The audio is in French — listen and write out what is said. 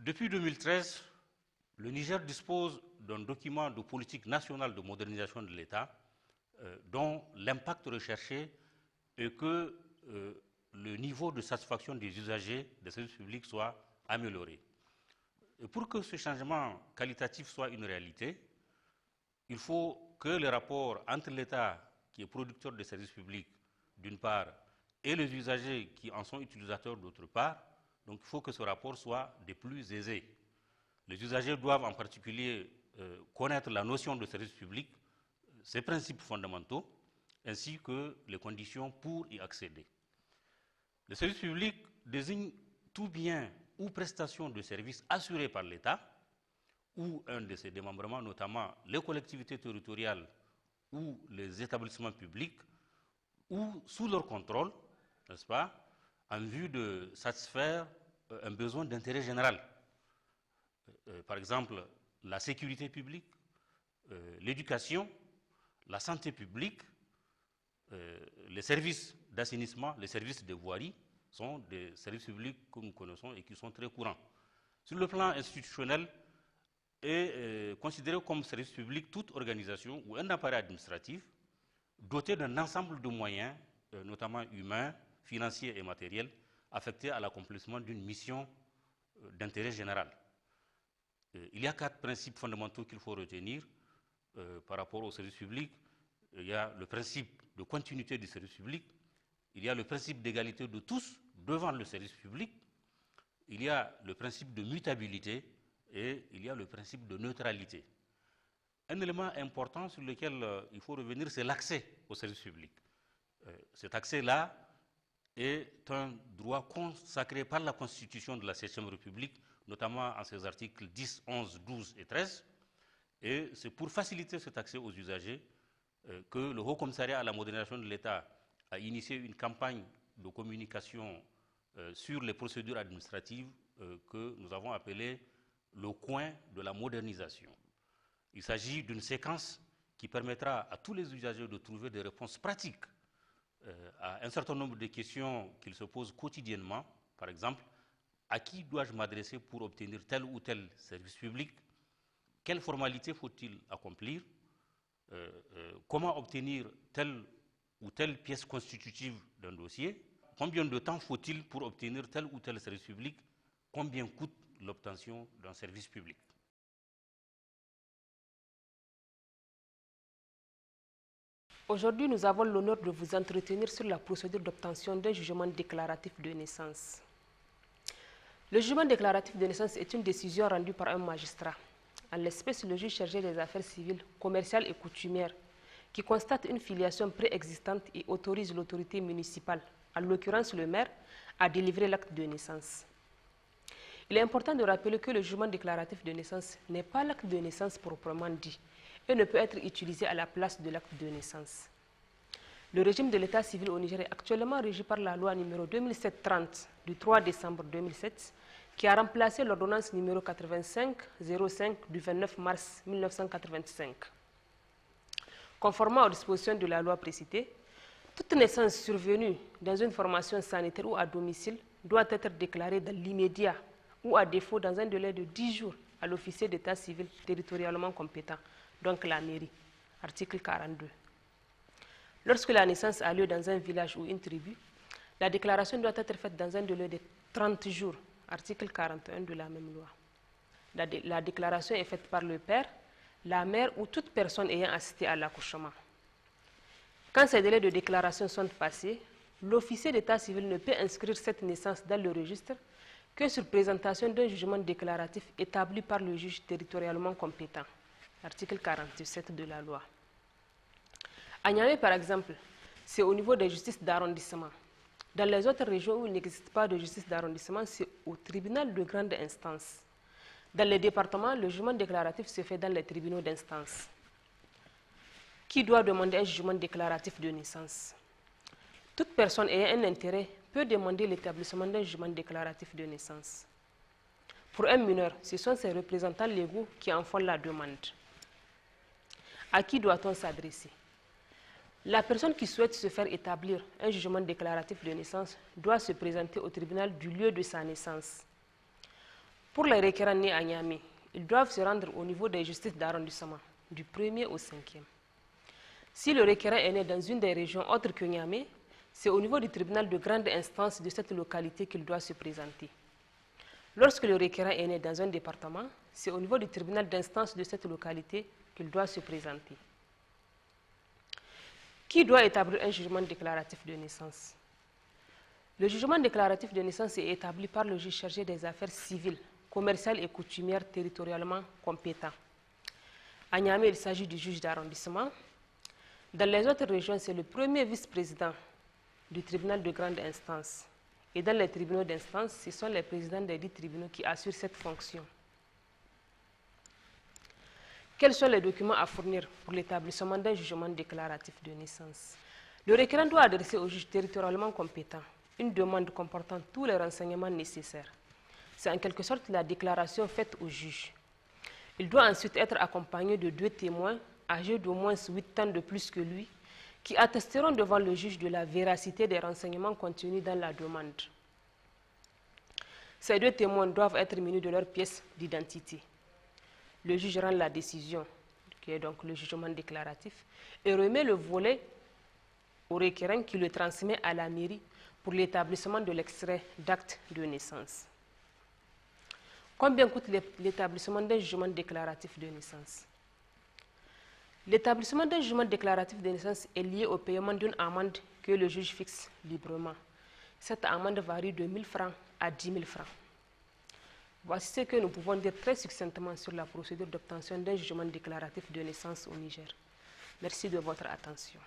Depuis 2013, le Niger dispose d'un document de politique nationale de modernisation de l'État dont l'impact recherché est que le niveau de satisfaction des usagers des services publics soit amélioré. Et pour que ce changement qualitatif soit une réalité, il faut que les rapports entre l'État, qui est producteur de services publics, d'une part, et les usagers qui en sont utilisateurs, d'autre part, donc il faut que ce rapport soit des plus aisés. Les usagers doivent en particulier connaître la notion de service public, ses principes fondamentaux, ainsi que les conditions pour y accéder. Le service public désigne tout bien ou prestation de services assurés par l'État ou un de ses démembrements, notamment les collectivités territoriales ou les établissements publics, ou sous leur contrôle, n'est-ce pas, en vue de satisfaire un besoin d'intérêt général. Par exemple, la sécurité publique, l'éducation, la santé publique, les services d'assainissement, les services de voirie sont des services publics que nous connaissons et qui sont très courants. Sur le plan institutionnel, est considéré comme service public toute organisation ou un appareil administratif doté d'un ensemble de moyens, notamment humains, financiers et matériels, affectés à l'accomplissement d'une mission d'intérêt général. Il y a 4 principes fondamentaux qu'il faut retenir par rapport au service public. Il y a le principe de continuité du service public, il y a le principe d'égalité de tous devant le service public, il y a le principe de mutabilité et il y a le principe de neutralité. Un élément important sur lequel il faut revenir, c'est l'accès au service public. Cet accès-là est un droit consacré par la Constitution de la 7e République, notamment en ses articles 10, 11, 12 et 13. Et c'est pour faciliter cet accès aux usagers que le Haut Commissariat à la modernisation de l'État a initié une campagne de communication sur les procédures administratives que nous avons appelée le coin de la modernisation. Il s'agit d'une séquence qui permettra à tous les usagers de trouver des réponses pratiques à un certain nombre de questions qu'ils se posent quotidiennement. Par exemple, à qui dois-je m'adresser pour obtenir tel ou tel service public? Quelles formalités faut-il accomplir? Comment obtenir telle ou telle pièce constitutive d'un dossier? Combien de temps faut-il pour obtenir tel ou tel service public? Combien coûte l'obtention d'un service public? Aujourd'hui, nous avons l'honneur de vous entretenir sur la procédure d'obtention d'un jugement déclaratif de naissance. Le jugement déclaratif de naissance est une décision rendue par un magistrat, en l'espèce le juge chargé des affaires civiles, commerciales et coutumières, qui constate une filiation préexistante et autorise l'autorité municipale, en l'occurrence le maire, à délivrer l'acte de naissance. Il est important de rappeler que le jugement déclaratif de naissance n'est pas l'acte de naissance proprement dit et ne peut être utilisé à la place de l'acte de naissance. Le régime de l'état civil au Niger est actuellement régi par la loi numéro 2007-30 du 3 décembre 2007 qui a remplacé l'ordonnance numéro 85-05 du 29 mars 1985. Conformément aux dispositions de la loi précitée, toute naissance survenue dans une formation sanitaire ou à domicile doit être déclarée dans l'immédiat ou à défaut dans un délai de 10 jours à l'officier d'état civil territorialement compétent, donc la mairie, article 42. Lorsque la naissance a lieu dans un village ou une tribu, la déclaration doit être faite dans un délai de 30 jours, article 41 de la même loi. La déclaration est faite par le père, la mère ou toute personne ayant assisté à l'accouchement. Quand ces délais de déclaration sont passés, l'officier d'état civil ne peut inscrire cette naissance dans le registre que sur présentation d'un jugement déclaratif établi par le juge territorialement compétent, article 47 de la loi. À Niamey, par exemple, c'est au niveau des justices d'arrondissement. Dans les autres régions où il n'existe pas de justice d'arrondissement, c'est au tribunal de grande instance. Dans les départements, le jugement déclaratif se fait dans les tribunaux d'instance. Qui doit demander un jugement déclaratif de naissance? Toute personne ayant un intérêt peut demander l'établissement d'un jugement déclaratif de naissance. Pour un mineur, ce sont ses représentants légaux qui en font la demande. À qui doit-on s'adresser? La personne qui souhaite se faire établir un jugement déclaratif de naissance doit se présenter au tribunal du lieu de sa naissance. Pour les requérants nés à Niamey, ils doivent se rendre au niveau des justices d'arrondissement, du 1er au 5e. Si le requérant est né dans une des régions autres que Niamey, c'est au niveau du tribunal de grande instance de cette localité qu'il doit se présenter. Lorsque le requérant est né dans un département, c'est au niveau du tribunal d'instance de cette localité qu'il doit se présenter. Qui doit établir un jugement déclaratif de naissance? Le jugement déclaratif de naissance est établi par le juge chargé des affaires civiles, commerciales et coutumières territorialement compétent. À Niamey, il s'agit du juge d'arrondissement. Dans les autres régions, c'est le premier vice-président du tribunal de grande instance. Et dans les tribunaux d'instance, ce sont les présidents des dix tribunaux qui assurent cette fonction. Quels sont les documents à fournir pour l'établissement d'un jugement déclaratif de naissance? Le requérant doit adresser au juge territorialement compétent une demande comportant tous les renseignements nécessaires. C'est en quelque sorte la déclaration faite au juge. Il doit ensuite être accompagné de 2 témoins âgés d'au moins 8 ans de plus que lui, qui attesteront devant le juge de la véracité des renseignements contenus dans la demande. Ces 2 témoins doivent être munis de leurs pièces d'identité. Le juge rend la décision, qui est donc le jugement déclaratif, et remet le volet au requérant qui le transmet à la mairie pour l'établissement de l'extrait d'acte de naissance. Combien coûte l'établissement d'un jugement déclaratif de naissance? L'établissement d'un jugement déclaratif de naissance est lié au paiement d'une amende que le juge fixe librement. Cette amende varie de 1 000 francs à 10 000 francs. Voici ce que nous pouvons dire très succinctement sur la procédure d'obtention d'un jugement déclaratif de naissance au Niger. Merci de votre attention.